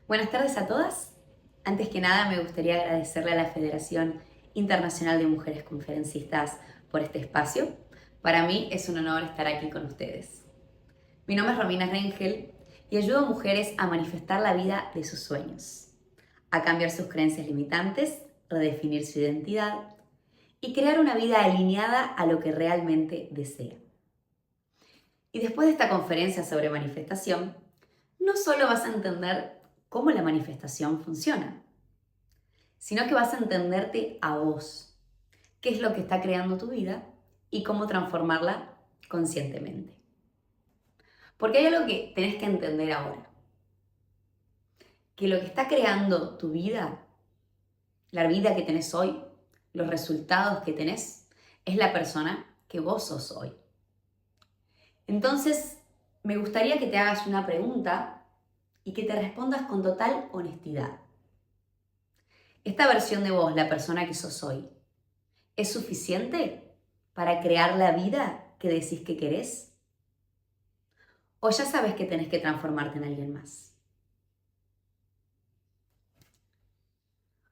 Buenas tardes a todas. Antes que nada me gustaría agradecerle a la Federación Internacional de Mujeres Conferencistas por este espacio. Para mí es un honor estar aquí con ustedes. Mi nombre es Romina Rengel y ayudo a mujeres a manifestar la vida de sus sueños, a cambiar sus creencias limitantes, redefinir su identidad y crear una vida alineada a lo que realmente desea. Y después de esta conferencia sobre manifestación, no solo vas a entender cómo la manifestación funciona, sino que vas a entenderte a vos, qué es lo que está creando tu vida y cómo transformarla conscientemente. Porque hay algo que tenés que entender ahora, que lo que está creando tu vida, la vida que tenés hoy, los resultados que tenés, es la persona que vos sos hoy. Entonces, me gustaría que te hagas una pregunta y que te respondas con total honestidad. ¿Esta versión de vos, la persona que sos hoy, es suficiente para crear la vida que decís que querés? ¿O ya sabes que tenés que transformarte en alguien más?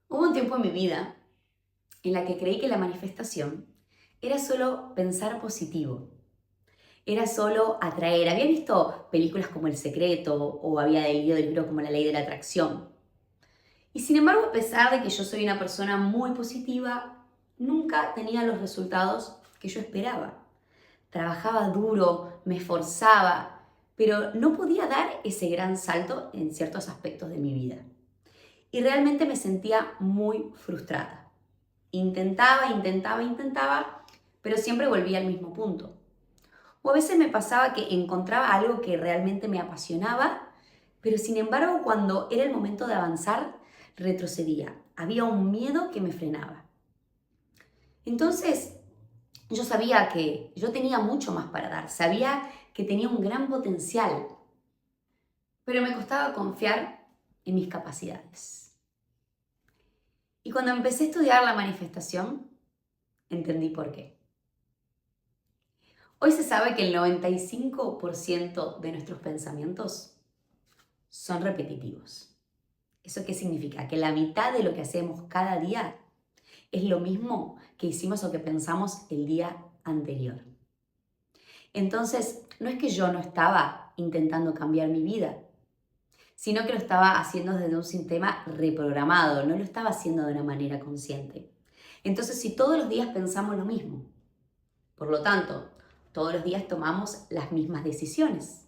Hubo un tiempo en mi vida en la que creí que la manifestación era solo pensar positivo, era solo atraer. Había visto películas como El Secreto o había leído libros como La Ley de la Atracción. Y sin embargo, a pesar de que yo soy una persona muy positiva, nunca tenía los resultados que yo esperaba. Trabajaba duro, me esforzaba, pero no podía dar ese gran salto en ciertos aspectos de mi vida. Y realmente me sentía muy frustrada. Intentaba, pero siempre volvía al mismo punto. O a veces me pasaba que encontraba algo que realmente me apasionaba, pero sin embargo cuando era el momento de avanzar, retrocedía. Había un miedo que me frenaba. Entonces, yo sabía que yo tenía mucho más para dar, sabía que tenía un gran potencial, pero me costaba confiar en mis capacidades. Y cuando empecé a estudiar la manifestación, entendí por qué. Hoy se sabe que el 95% de nuestros pensamientos son repetitivos. ¿Eso qué significa? Que la mitad de lo que hacemos cada día es lo mismo que hicimos o que pensamos el día anterior. Entonces, no es que yo no estaba intentando cambiar mi vida, sino que lo estaba haciendo desde un sistema reprogramado, no lo estaba haciendo de una manera consciente. Entonces, si todos los días pensamos lo mismo, por lo tanto, todos los días tomamos las mismas decisiones,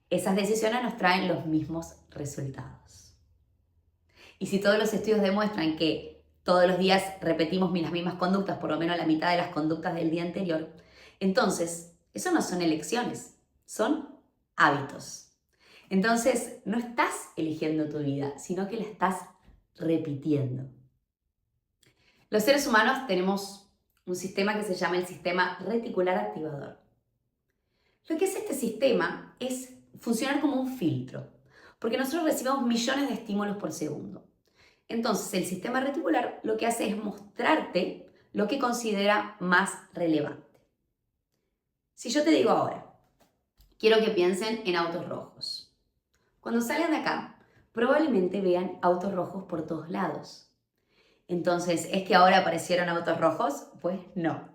esas decisiones nos traen los mismos resultados. Y si todos los estudios demuestran que todos los días repetimos las mismas conductas, por lo menos la mitad de las conductas del día anterior, entonces eso no son elecciones, son hábitos. Entonces no estás eligiendo tu vida, sino que la estás repitiendo. Los seres humanos tenemos un sistema que se llama el sistema reticular activador. Lo que hace este sistema es funcionar como un filtro, porque nosotros recibimos millones de estímulos por segundo. Entonces, el sistema reticular lo que hace es mostrarte lo que considera más relevante. Si yo te digo ahora, quiero que piensen en autos rojos. Cuando salgan de acá, probablemente vean autos rojos por todos lados. Entonces, ¿es que ahora aparecieron autos rojos? Pues no.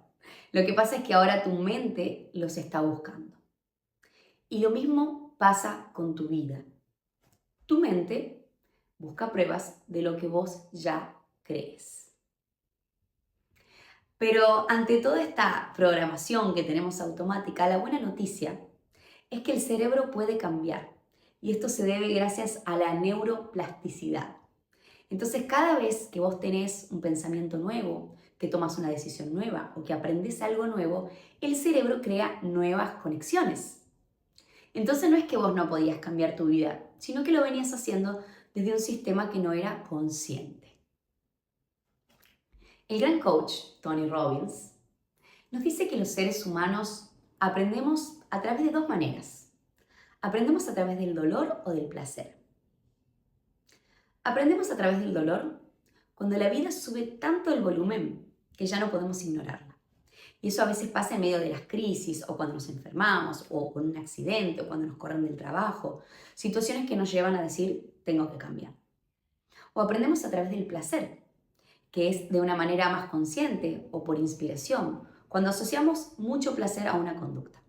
Lo que pasa es que ahora tu mente los está buscando. Y lo mismo pasa con tu vida. Tu mente busca pruebas de lo que vos ya crees. Pero ante toda esta programación que tenemos automática, la buena noticia es que el cerebro puede cambiar. Y esto se debe gracias a la neuroplasticidad. Entonces, cada vez que vos tenés un pensamiento nuevo, que tomas una decisión nueva o que aprendes algo nuevo, el cerebro crea nuevas conexiones. Entonces no es que vos no podías cambiar tu vida, sino que lo venías haciendo desde un sistema que no era consciente. El gran coach Tony Robbins nos dice que los seres humanos aprendemos a través de dos maneras. Aprendemos a través del dolor o del placer. Aprendemos a través del dolor cuando la vida sube tanto el volumen que ya no podemos ignorarla. Y eso a veces pasa en medio de las crisis, o cuando nos enfermamos, o con un accidente, o cuando nos corren del trabajo. Situaciones que nos llevan a decir, tengo que cambiar. O aprendemos a través del placer, que es de una manera más consciente o por inspiración, cuando asociamos mucho placer a una conducta.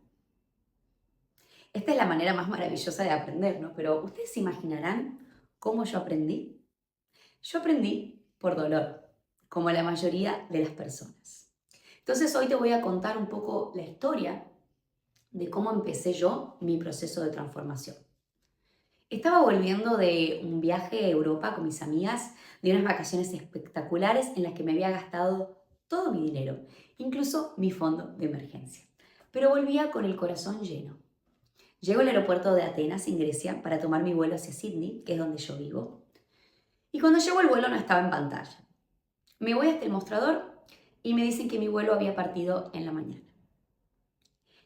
Esta es la manera más maravillosa de aprender, ¿no? Pero ¿ustedes se imaginarán cómo yo aprendí? Yo aprendí por dolor, como la mayoría de las personas. Entonces hoy te voy a contar un poco la historia de cómo empecé yo mi proceso de transformación. Estaba volviendo de un viaje a Europa con mis amigas, de unas vacaciones espectaculares en las que me había gastado todo mi dinero, incluso mi fondo de emergencia. Pero volvía con el corazón lleno. Llego al aeropuerto de Atenas, en Grecia, para tomar mi vuelo hacia Sydney, que es donde yo vivo. Y cuando llego el vuelo no estaba en pantalla. Me voy hasta el mostrador y me dicen que mi vuelo había partido en la mañana.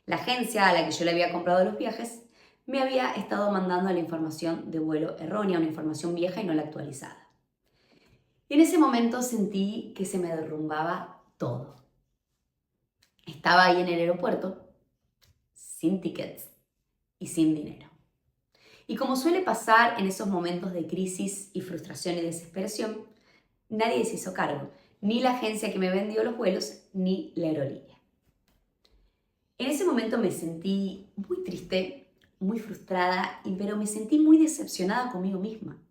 La agencia a la que yo le había comprado los viajes me había estado mandando la información de vuelo errónea, una información vieja y no la actualizada. Y en ese momento sentí que se me derrumbaba todo. Estaba ahí en el aeropuerto, sin tickets y sin dinero. Y como suele pasar en esos momentos de crisis y frustración y desesperación, nadie se hizo cargo, ni la agencia que me vendió los vuelos, ni la aerolínea. En ese momento me sentí muy triste, muy frustrada, pero me sentí muy decepcionada conmigo misma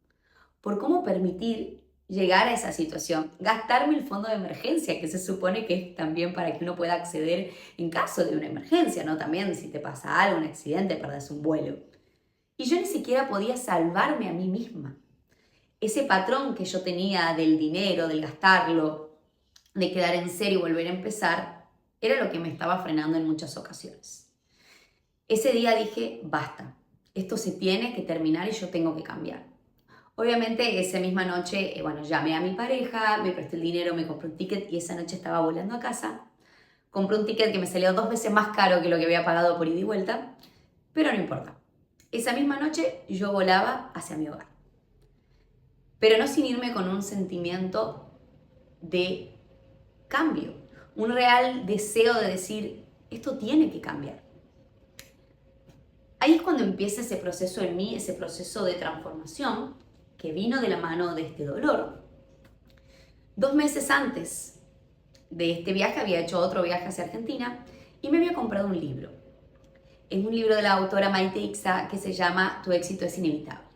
por cómo permitir llegar a esa situación, gastarme el fondo de emergencia, que se supone que es también para que uno pueda acceder en caso de una emergencia, ¿no? También si te pasa algo, un accidente, perdés un vuelo. Y yo ni siquiera podía salvarme a mí misma. Ese patrón que yo tenía del dinero, del gastarlo, de quedar en serio y volver a empezar, era lo que me estaba frenando en muchas ocasiones. Ese día dije, basta, esto se tiene que terminar y yo tengo que cambiar. Obviamente esa misma noche, llamé a mi pareja, me presté el dinero, me compré un ticket y esa noche estaba volando a casa. Compré un ticket que me salió 2 veces más caro que lo que había pagado por ida y vuelta, pero no importa. Esa misma noche yo volaba hacia mi hogar. Pero no sin irme con un sentimiento de cambio, un real deseo de decir, esto tiene que cambiar. Ahí es cuando empieza ese proceso en mí, ese proceso de transformación que vino de la mano de este dolor. 2 meses antes de este viaje había hecho otro viaje hacia Argentina y me había comprado un libro. Es un libro de la autora Maite Ixa que se llama Tu éxito es inevitable.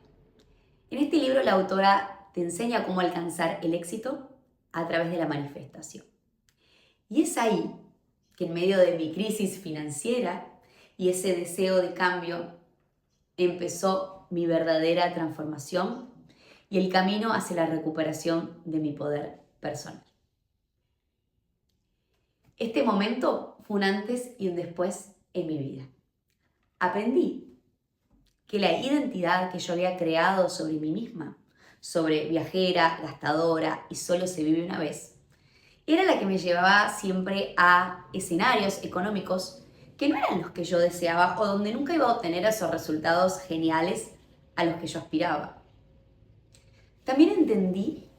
En este libro la autora te enseña cómo alcanzar el éxito a través de la manifestación. Y es ahí que en medio de mi crisis financiera y ese deseo de cambio empezó mi verdadera transformación y el camino hacia la recuperación de mi poder personal. Este momento fue un antes y un después en mi vida. Aprendí que la identidad que yo había creado sobre mí misma, sobre viajera, gastadora y solo se vive una vez, era la que me llevaba siempre a escenarios económicos que no eran los que yo deseaba o donde nunca iba a obtener esos resultados geniales a los que yo aspiraba. También entendí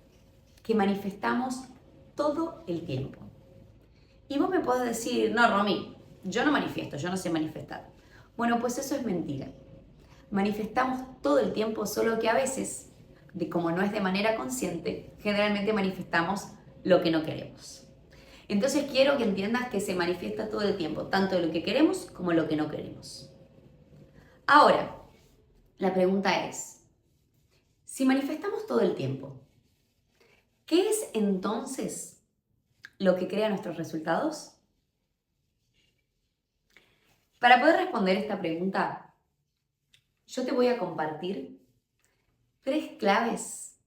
que manifestamos todo el tiempo. Y vos me podés decir, no, Romy, yo no manifiesto, yo no sé manifestar. Bueno, pues eso es mentira. Manifestamos todo el tiempo, solo que a veces, como no es de manera consciente, generalmente manifestamos lo que no queremos. Entonces quiero que entiendas que se manifiesta todo el tiempo, tanto lo que queremos como lo que no queremos. Ahora, la pregunta es, si manifestamos todo el tiempo, ¿qué es entonces lo que crea nuestros resultados? Para poder responder esta pregunta, yo te voy a compartir 3 claves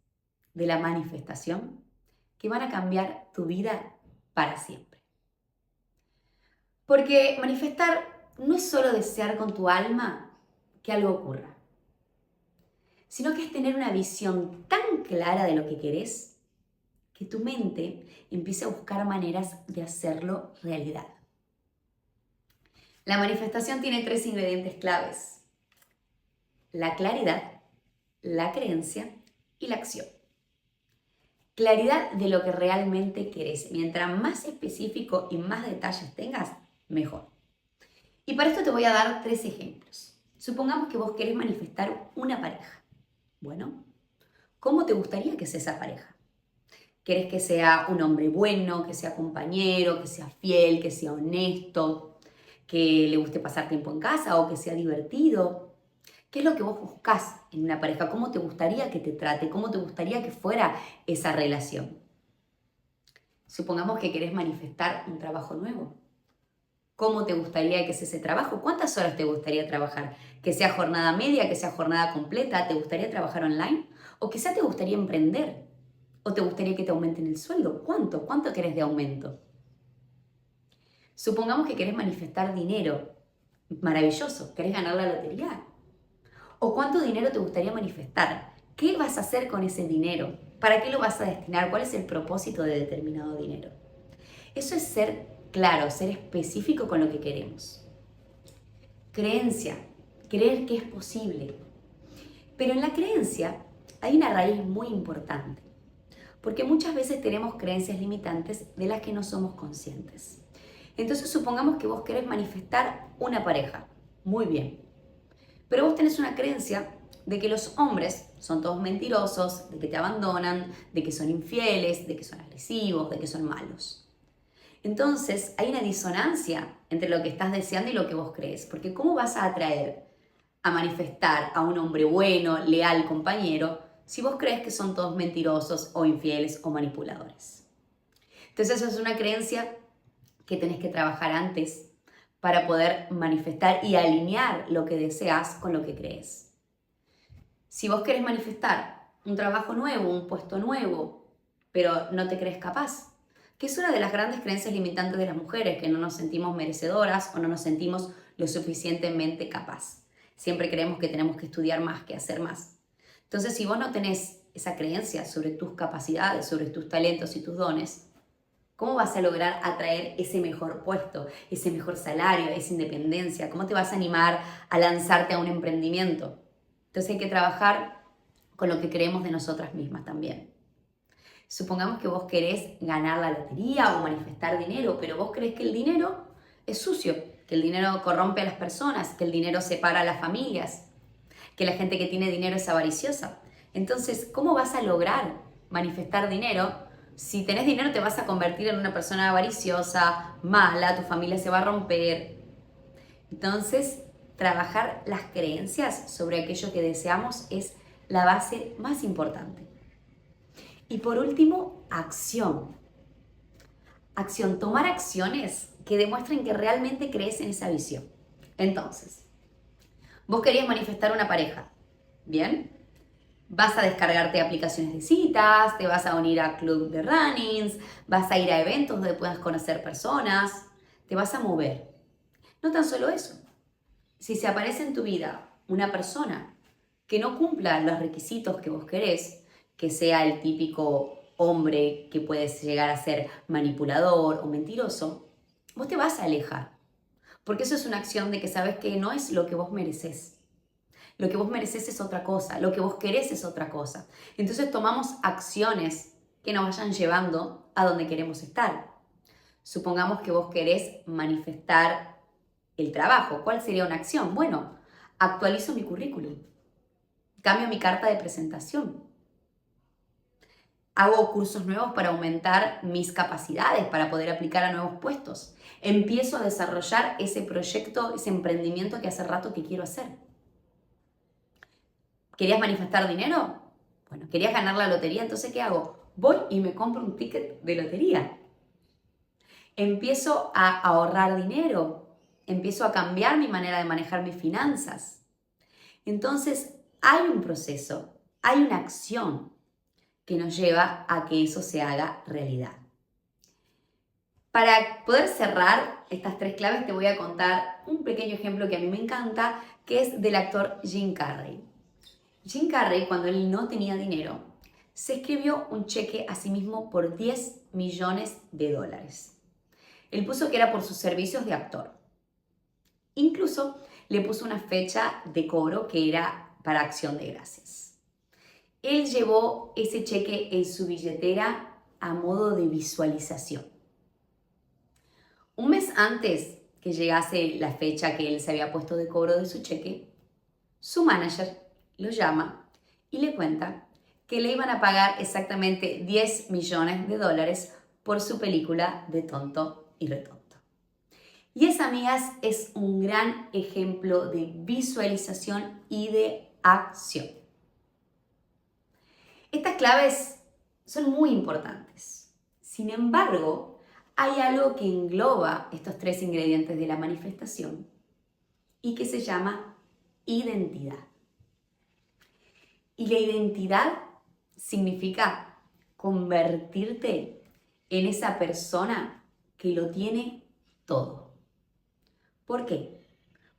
de la manifestación que van a cambiar tu vida para siempre. Porque manifestar no es solo desear con tu alma que algo ocurra, sino que es tener una visión tan clara de lo que querés que tu mente empiece a buscar maneras de hacerlo realidad. La manifestación tiene 3 ingredientes claves: la claridad, la creencia y la acción. Claridad de lo que realmente querés. Mientras más específico y más detalles tengas, mejor. Y para esto te voy a dar 3 ejemplos. Supongamos que vos querés manifestar una pareja. Bueno, ¿cómo te gustaría que sea esa pareja? ¿Querés que sea un hombre bueno, que sea compañero, que sea fiel, que sea honesto, que le guste pasar tiempo en casa o que sea divertido? ¿Qué es lo que vos buscás en una pareja? ¿Cómo te gustaría que te trate? ¿Cómo te gustaría que fuera esa relación? Supongamos que querés manifestar un trabajo nuevo. ¿Cómo te gustaría que sea ese trabajo? ¿Cuántas horas te gustaría trabajar? ¿Que sea jornada media, que sea jornada completa? ¿Te gustaría trabajar online? ¿O quizá te gustaría emprender? ¿O te gustaría que te aumenten el sueldo? ¿Cuánto? ¿Cuánto querés de aumento? Supongamos que querés manifestar dinero. Maravilloso. ¿Querés ganar la lotería? ¿O cuánto dinero te gustaría manifestar? ¿Qué vas a hacer con ese dinero? ¿Para qué lo vas a destinar? ¿Cuál es el propósito de determinado dinero? Eso es ser claro, ser específico con lo que queremos. Creencia, creer que es posible. Pero en la creencia hay una raíz muy importante, porque muchas veces tenemos creencias limitantes de las que no somos conscientes. Entonces supongamos que vos querés manifestar una pareja. Muy bien. Pero vos tenés una creencia de que los hombres son todos mentirosos, de que te abandonan, de que son infieles, de que son agresivos, de que son malos. Entonces hay una disonancia entre lo que estás deseando y lo que vos crees, porque ¿cómo vas a atraer a manifestar a un hombre bueno, leal, compañero, si vos crees que son todos mentirosos o infieles o manipuladores? Entonces eso es una creencia que tenés que trabajar antes para poder manifestar y alinear lo que deseas con lo que crees. Si vos querés manifestar un trabajo nuevo, un puesto nuevo, pero no te crees capaz, que es una de las grandes creencias limitantes de las mujeres, que no nos sentimos merecedoras o no nos sentimos lo suficientemente capaz. Siempre creemos que tenemos que estudiar más, que hacer más. Entonces, si vos no tenés esa creencia sobre tus capacidades, sobre tus talentos y tus dones, ¿cómo vas a lograr atraer ese mejor puesto, ese mejor salario, esa independencia? ¿Cómo te vas a animar a lanzarte a un emprendimiento? Entonces hay que trabajar con lo que creemos de nosotras mismas también. Supongamos que vos querés ganar la lotería o manifestar dinero, pero vos crees que el dinero es sucio, que el dinero corrompe a las personas, que el dinero separa a las familias, que la gente que tiene dinero es avariciosa. Entonces, ¿cómo vas a lograr manifestar dinero? Si tenés dinero te vas a convertir en una persona avariciosa, mala, tu familia se va a romper. Entonces, trabajar las creencias sobre aquello que deseamos es la base más importante. Y por último, acción. Acción, tomar acciones que demuestren que realmente crees en esa visión. Entonces, vos querías manifestar una pareja, ¿bien? Vas a descargarte aplicaciones de citas, te vas a unir a club de runnings, vas a ir a eventos donde puedas conocer personas, te vas a mover. No tan solo eso. Si se aparece en tu vida una persona que no cumpla los requisitos que vos querés, que sea el típico hombre que puede llegar a ser manipulador o mentiroso, vos te vas a alejar. Porque eso es una acción de que sabes que no es lo que vos mereces. Lo que vos mereces es otra cosa, lo que vos querés es otra cosa. Entonces tomamos acciones que nos vayan llevando a donde queremos estar. Supongamos que vos querés manifestar el trabajo. ¿Cuál sería una acción? Bueno, actualizo mi currículum, cambio mi carta de presentación, hago cursos nuevos para aumentar mis capacidades, para poder aplicar a nuevos puestos. Empiezo a desarrollar ese proyecto, ese emprendimiento que hace rato que quiero hacer. ¿Querías manifestar dinero? Bueno, ¿querías ganar la lotería? Entonces, ¿qué hago? Voy y me compro un ticket de lotería. Empiezo a ahorrar dinero. Empiezo a cambiar mi manera de manejar mis finanzas. Entonces, hay un proceso, hay una acción que nos lleva a que eso se haga realidad. Para poder cerrar estas 3 claves te voy a contar un pequeño ejemplo que a mí me encanta, que es del actor Jim Carrey. Jim Carrey, cuando él no tenía dinero, se escribió un cheque a sí mismo por $10 millones. Él puso que era por sus servicios de actor. Incluso le puso una fecha de cobro que era para Acción de Gracias. él llevó ese cheque en su billetera a modo de visualización. Un mes antes que llegase la fecha que él se había puesto de cobro de su cheque, su manager lo llama y le cuenta que le iban a pagar exactamente 10 millones de dólares por su película de Tonto y Retonto. Y esa, amigas, es un gran ejemplo de visualización y de acción. Estas claves son muy importantes. Sin embargo, hay algo que engloba estos 3 ingredientes de la manifestación y que se llama identidad. Y la identidad significa convertirte en esa persona que lo tiene todo. ¿Por qué?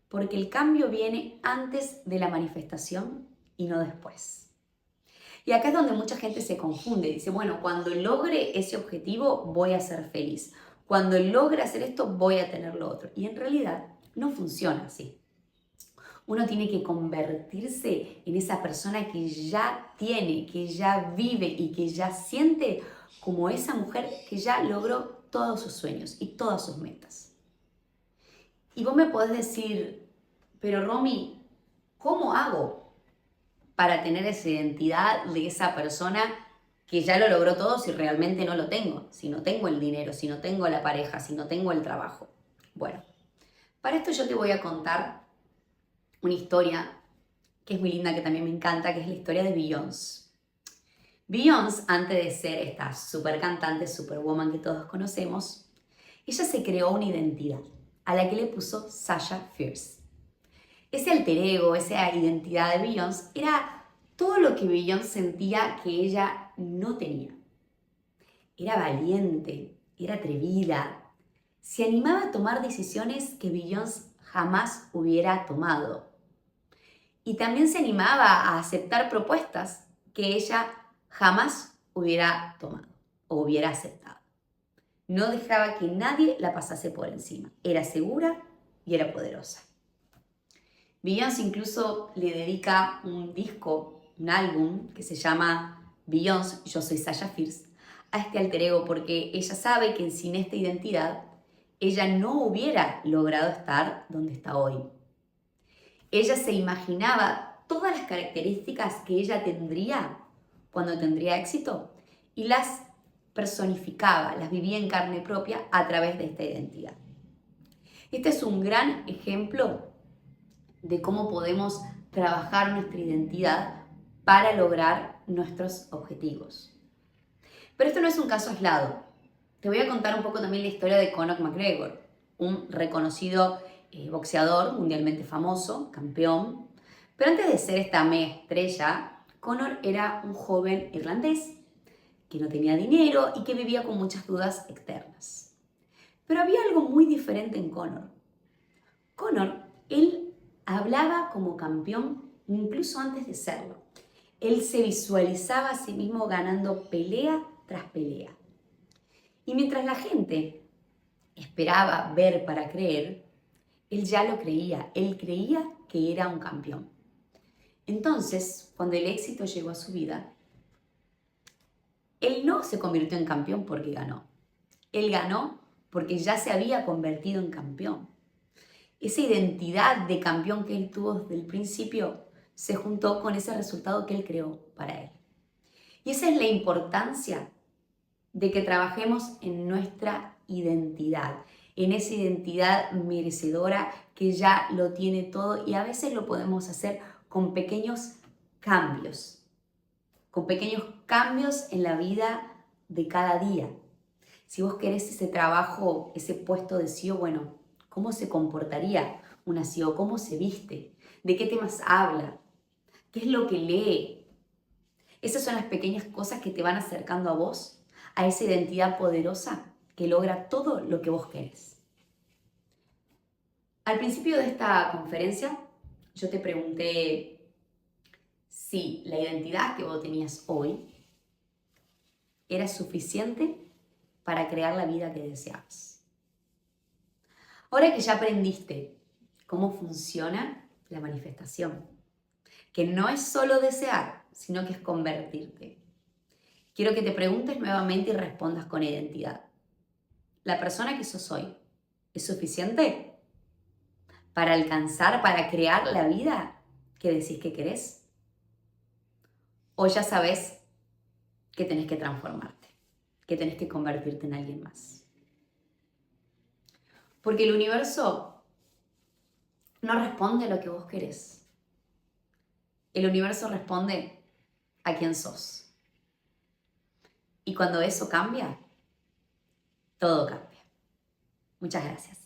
Porque el cambio viene antes de la manifestación y no después. Y acá es donde mucha gente se confunde. Dice, bueno, cuando logre ese objetivo voy a ser feliz. Cuando logre hacer esto voy a tener lo otro. Y en realidad no funciona así. Uno tiene que convertirse en esa persona que ya tiene, que ya vive y que ya siente como esa mujer que ya logró todos sus sueños y todas sus metas. Y vos me podés decir, pero Romy, ¿cómo hago para tener esa identidad de esa persona que ya lo logró todo si realmente no lo tengo? Si no tengo el dinero, si no tengo la pareja, si no tengo el trabajo. Bueno, para esto yo te voy a contar una historia que es muy linda, que también me encanta, que es la historia de Beyoncé. Beyoncé, antes de ser esta super cantante, superwoman que todos conocemos, ella se creó una identidad a la que le puso Sasha Fierce. Ese alter ego, esa identidad de Beyoncé, era todo lo que Beyoncé sentía que ella no tenía. Era valiente, era atrevida, se animaba a tomar decisiones que Beyoncé jamás hubiera tomado. Y también se animaba a aceptar propuestas que ella jamás hubiera tomado o hubiera aceptado. No dejaba que nadie la pasase por encima. Era segura y era poderosa. Beyoncé incluso le dedica un disco, un álbum que se llama Beyoncé, Yo Soy Sasha Fierce, a este alter ego porque ella sabe que sin esta identidad ella no hubiera logrado estar donde está hoy. Ella se imaginaba todas las características que ella tendría cuando tendría éxito y las personificaba, las vivía en carne propia a través de esta identidad. Este es un gran ejemplo de cómo podemos trabajar nuestra identidad para lograr nuestros objetivos. Pero esto no es un caso aislado. Te voy a contar un poco también la historia de Conor McGregor, un reconocido boxeador mundialmente famoso, campeón. Pero antes de ser esta mega estrella, Conor era un joven irlandés que no tenía dinero y que vivía con muchas dudas externas. Pero había algo muy diferente en Conor. Conor, él hablaba como campeón incluso antes de serlo. Él se visualizaba a sí mismo ganando pelea tras pelea. Y mientras la gente esperaba ver para creer, él ya lo creía. Él creía que era un campeón. Entonces, cuando el éxito llegó a su vida, él no se convirtió en campeón porque ganó. Él ganó porque ya se había convertido en campeón. Esa identidad de campeón que él tuvo desde el principio se juntó con ese resultado que él creó para él. Y esa es la importancia de que trabajemos en nuestra identidad, en esa identidad merecedora que ya lo tiene todo y a veces lo podemos hacer con pequeños cambios en la vida de cada día. Si vos querés ese trabajo, ese puesto de CEO, bueno, ¿cómo se comportaría una CEO? ¿Cómo se viste? ¿De qué temas habla? ¿Qué es lo que lee? Esas son las pequeñas cosas que te van acercando a vos, a esa identidad poderosa que logra todo lo que vos querés. Al principio de esta conferencia, yo te pregunté si la identidad que vos tenías hoy era suficiente para crear la vida que deseabas. Ahora que ya aprendiste cómo funciona la manifestación, que no es solo desear, sino que es convertirte. Quiero que te preguntes nuevamente y respondas con identidad. ¿La persona que sos hoy es suficiente para alcanzar, para crear la vida que decís que querés? ¿O ya sabes que tenés que transformarte, que tenés que convertirte en alguien más? Porque el universo no responde a lo que vos querés. El universo responde a quién sos. Y cuando eso cambia, todo cambia. Muchas gracias.